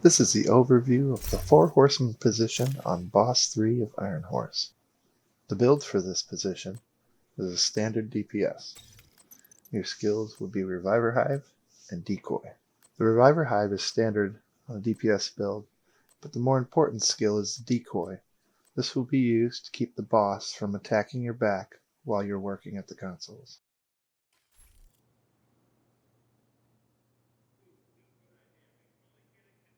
This is the overview of the 4 Horseman position on Boss 3 of Iron Horse. The build for this position is a standard DPS. Your skills would be Reviver Hive and Decoy. The Reviver Hive is standard on a DPS build, but the more important skill is the Decoy. This will be used to keep the boss from attacking your back while you're working at the consoles.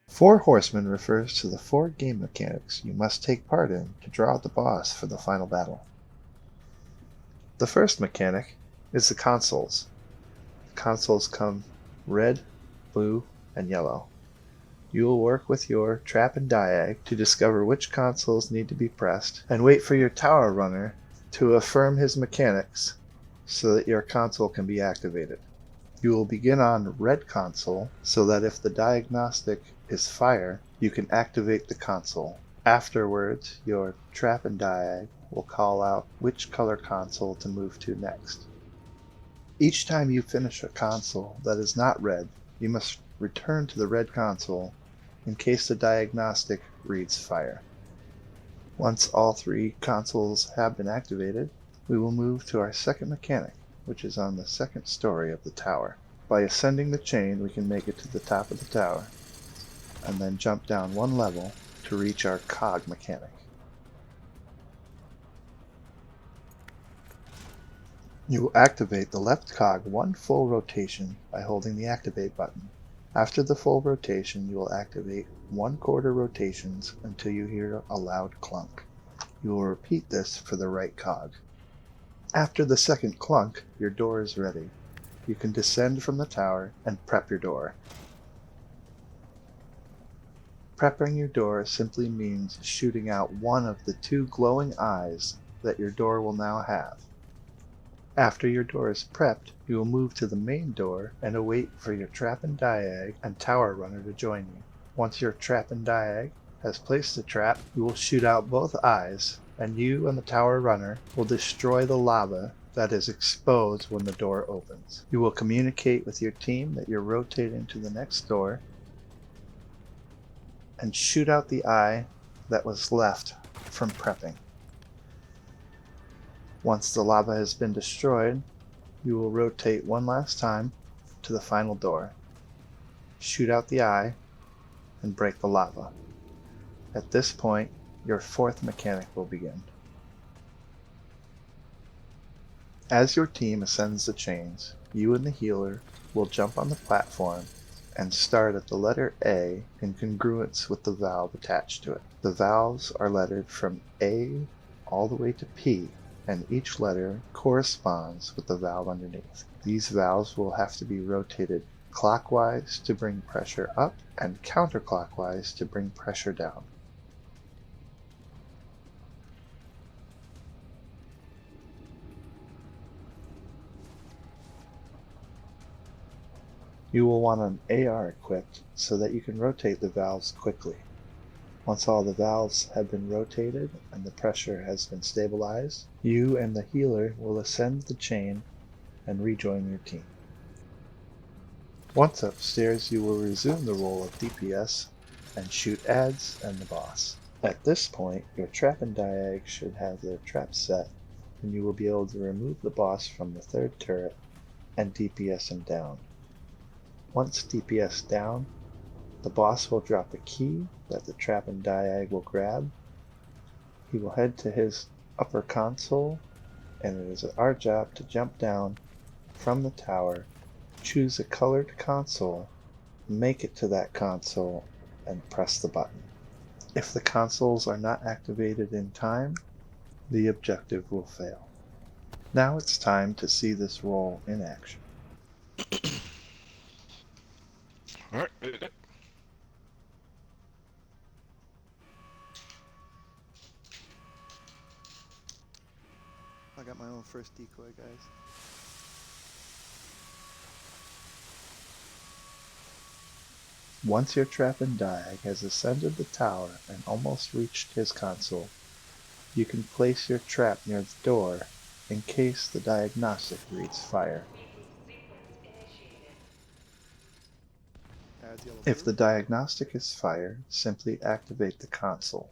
Four Horsemen refers to the 4 game mechanics you must take part in to draw out the boss for the final battle. The first mechanic is the consoles. The consoles come red, blue, and yellow. You will work with your trap and diag to discover which consoles need to be pressed, and wait for your tower runner to affirm his mechanics so that your console can be activated. You will begin on red console so that if the diagnostic is fire, you can activate the console. Afterwards, your trap and diag will call out which color console to move to next. Each time you finish a console that is not red, you must return to the red console in case the diagnostic reads fire. Once all 3 consoles have been activated, we will move to our second mechanic, which is on the second story of the tower. By ascending the chain, we can make it to the top of the tower, and then jump down 1 level to reach our cog mechanic. You will activate the left cog 1 full rotation by holding the activate button. After the full rotation, you will activate 1/4 rotations until you hear a loud clunk. You will repeat this for the right cog. After the second clunk, your door is ready. You can descend from the tower and prep your door. Prepping your door simply means shooting out one of the 2 glowing eyes that your door will now have. After your door is prepped, you will move to the main door and await for your trap and diag and tower runner to join you. Once your trap and diag has placed the trap, you will shoot out both eyes, and you and the tower runner will destroy the lava that is exposed when the door opens. You will communicate with your team that you're rotating to the next door and shoot out the eye that was left from prepping. Once the lava has been destroyed, you will rotate 1 last time to the final door, shoot out the eye, and break the lava. At this point, your 4th mechanic will begin. As your team ascends the chains, you and the healer will jump on the platform and start at the letter A in congruence with the valve attached to it. The valves are lettered from A all the way to P, and each letter corresponds with the valve underneath. These valves will have to be rotated clockwise to bring pressure up and counterclockwise to bring pressure down. You will want an AR equipped so that you can rotate the valves quickly. Once all the valves have been rotated and the pressure has been stabilized, you and the healer will ascend the chain and rejoin your team. Once upstairs, you will resume the role of DPS and shoot ads and the boss. At this point, your trap and diag should have their traps set, and you will be able to remove the boss from the 3rd turret and DPS him down. Once DPS down, the boss will drop a key that the trap and diag will grab. He will head to his upper console, and it is our job to jump down from the tower, choose a colored console, make it to that console, and press the button. If the consoles are not activated in time, the objective will fail. Now it's time to see this role in action. Alright. I got my own first decoy, guys. Once your trap and diag has ascended the tower and almost reached his console, you can place your trap near the door in case the diagnostic reads fire. If the diagnostic is fired, simply activate the console.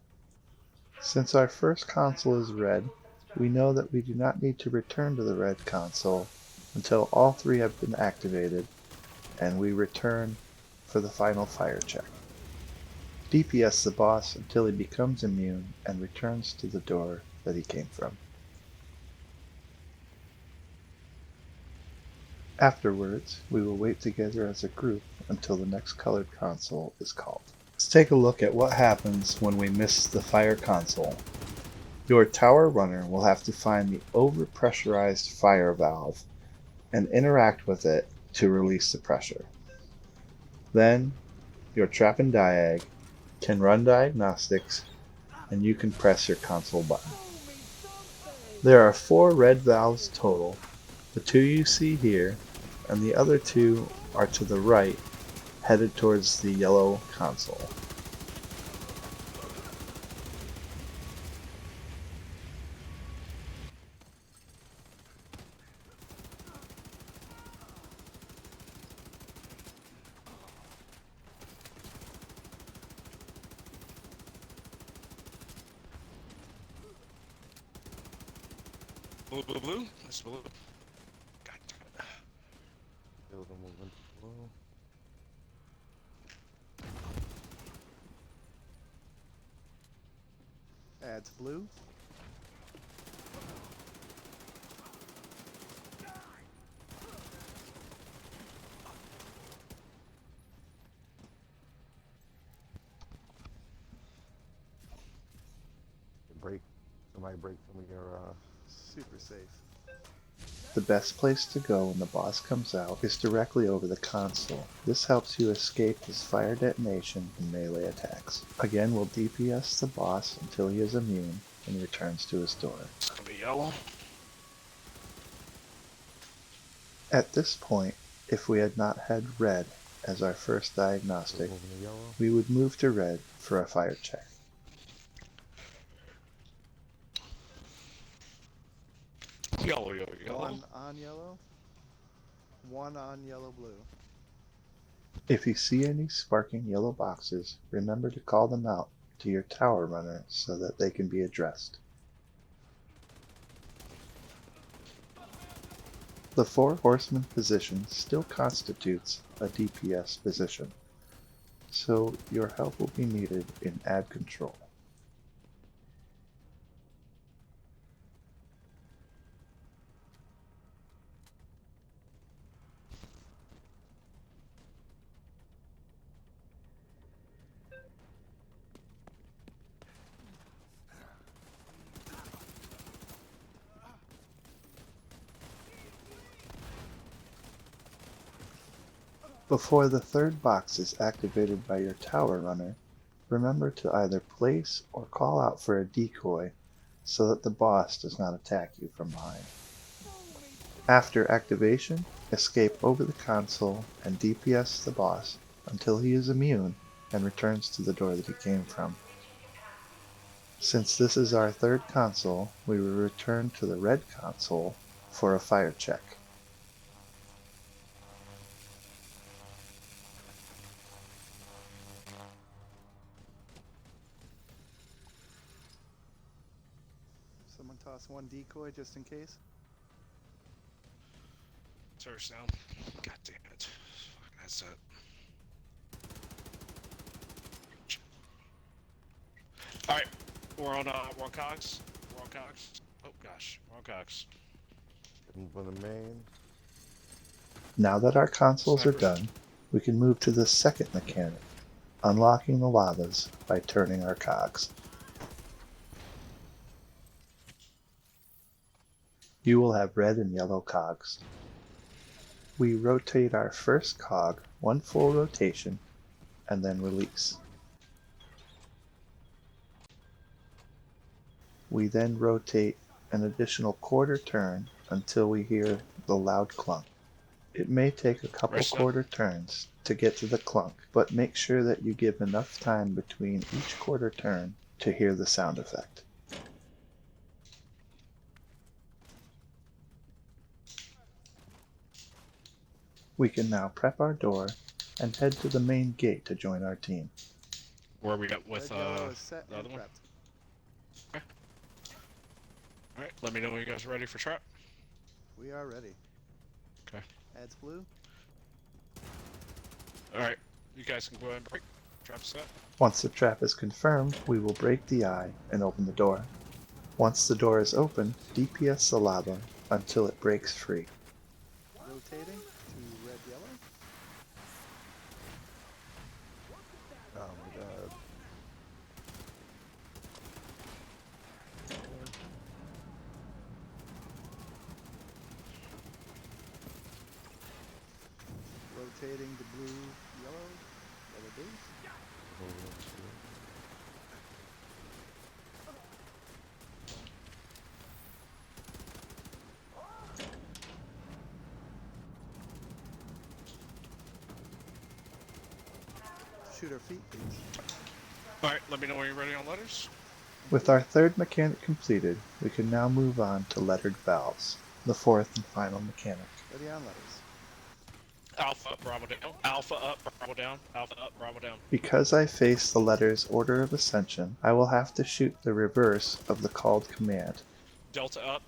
Since our first console is red, we know that we do not need to return to the red console until all three have been activated, and we return for the final fire check. DPS the boss until he becomes immune and returns to the door that he came from. Afterwards, we will wait together as a group until the next colored console is called. Let's take a look at what happens when we miss the fire console. Your tower runner will have to find the overpressurized fire valve and interact with it to release the pressure. Then, your trap and diag can run diagnostics and you can press your console button. There are 4 red valves total. The 2 you see here and the other 2 are to the right, headed towards the yellow console. Blue, blue, blue. That's blue. God damn it. Build a movement. Adds blue. Somebody break some of your Super safe. The best place to go when the boss comes out is directly over the console. This helps you escape his fire detonation and melee attacks. Again, we'll DPS the boss until he is immune and returns to his door. It's gonna be yellow. At this point, if we had not had red as our first diagnostic, moving to yellow. we would move to red for a fire check. Yellow, yellow, yellow. 1 on yellow. 1 on yellow blue. If you see any sparking yellow boxes, remember to call them out to your tower runner so that they can be addressed. The 4 horseman position still constitutes a DPS position, so your help will be needed in ad control. Before the 3rd box is activated by your tower runner, remember to either place or call out for a decoy so that the boss does not attack you from behind. After activation, escape over the console and DPS the boss until he is immune and returns to the door that he came from. Since this is our 3rd console, we will return to the red console for a fire check. Someone toss 1 decoy just in case. Turns down. God damn it. Fucking headset. Alright. We're on Cogs. We're on Cogs. Oh gosh. We're on Cogs. Getting for the main. Now that our consoles are Snipers. done, we can move to the 2nd mechanic, unlocking the lavas by turning our cogs. You will have red and yellow cogs. We rotate our first cog 1 full rotation and then release. We then rotate an additional quarter turn until we hear the loud clunk. It may take a couple Rest up. quarter turns to get to the clunk, but make sure that you give enough time between each quarter turn to hear the sound effect. We can now prep our door and head to the main gate to join our team. Where are we at with Red yellow is set the and other one? prepped. Alright, let me know when you guys are ready for trap. We are ready. Okay. Adds blue. Alright, you guys can go ahead and break. Trap set. Once the trap is confirmed, we will break the eye and open the door. Once the door is open, DPS the lava until it breaks free. Rotating to red yellow. Oh my god. Rotating to blue yellow. Yellow blue. Shoot our feet, please. Alright, let me know when you're ready on letters. With our third mechanic completed, we can now move on to lettered valves, the fourth and final mechanic. Ready on letters. Alpha up, Bravo down. Alpha up, Bravo down. Alpha up, Bravo down. Because I face the letter's order of ascension, I will have to shoot the reverse of the called command. Delta up.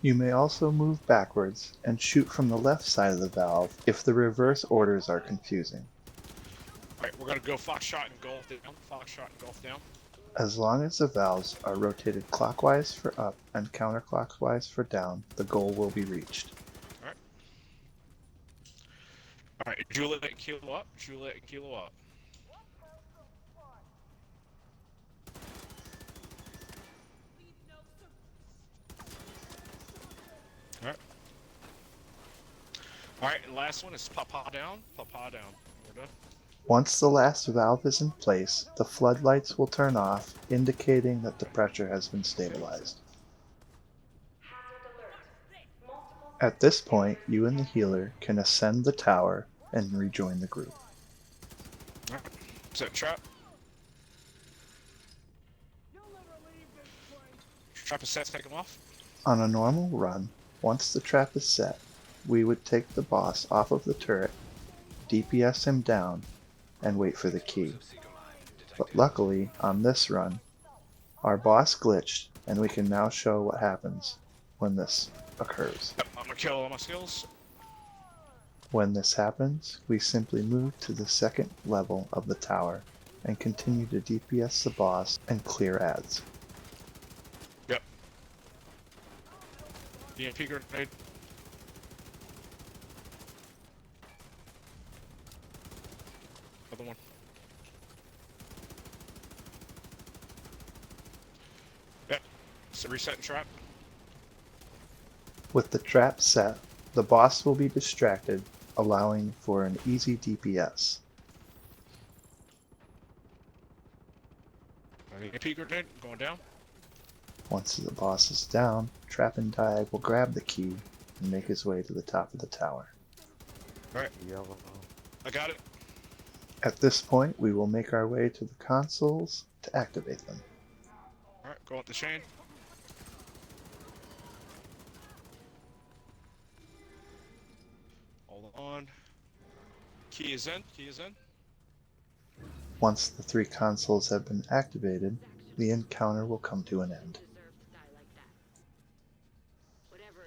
You may also move backwards and shoot from the left side of the valve if the reverse orders are confusing. Alright, we're gonna go Foxtrot and Golf down. Foxtrot and Golf down. As long as the valves are rotated clockwise for up and counterclockwise for down, the goal will be reached. Alright, Juliet and Kilo up. Juliet and Kilo up. Alright. Alright, last one is Papa down. Papa down. We're done. Once the last valve is in place, the floodlights will turn off, indicating that the pressure has been stabilized. At this point, you and the healer can ascend the tower and rejoin the group. Alright. Set trap. Trap is set, take him off. On a normal run, once the trap is set, we would take the boss off of the turret, DPS him down, and wait for the key. But luckily, on this run, our boss glitched, and we can now show what happens when this occurs. Yep, I'm gonna kill all my skills. When this happens, we simply move to the second level of the tower and continue to DPS the boss and clear ads. Yep. EMP grenade. Other one. Yep. So reset and trap. With the trap set, the boss will be distracted, allowing for an easy DPS. EMP grenade going down. Once the boss is down, Trap and Diag will grab the key and make his way to the top of the tower. Alright, Yellow. I got it. At this point, we will make our way to the consoles to activate them. Alright, go with the chain. Hold on. Key is in. Key is in. Once the three consoles have been activated, the encounter will come to an end.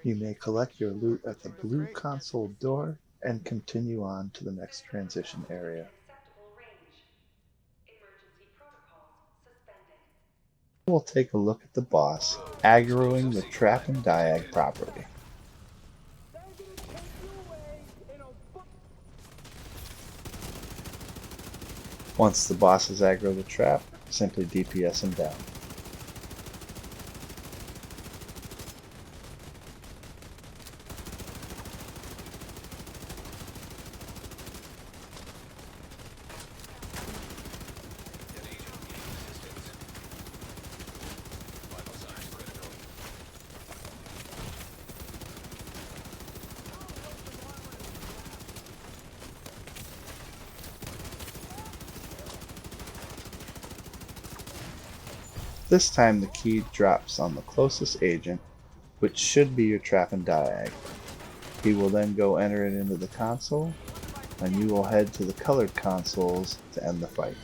You may collect your loot at the blue console door and continue on to the next transition area. We'll take a look at the boss, aggroing the Trap and Diag properly. Once the boss has aggroed the trap, simply DPS him down. This time the key drops on the closest agent, which should be your Trap and Diag. He will then go enter it into the console, and you will head to the colored consoles to end the fight.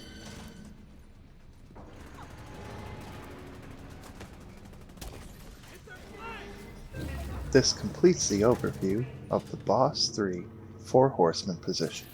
This completes the overview of the Boss 3 4 Horseman position.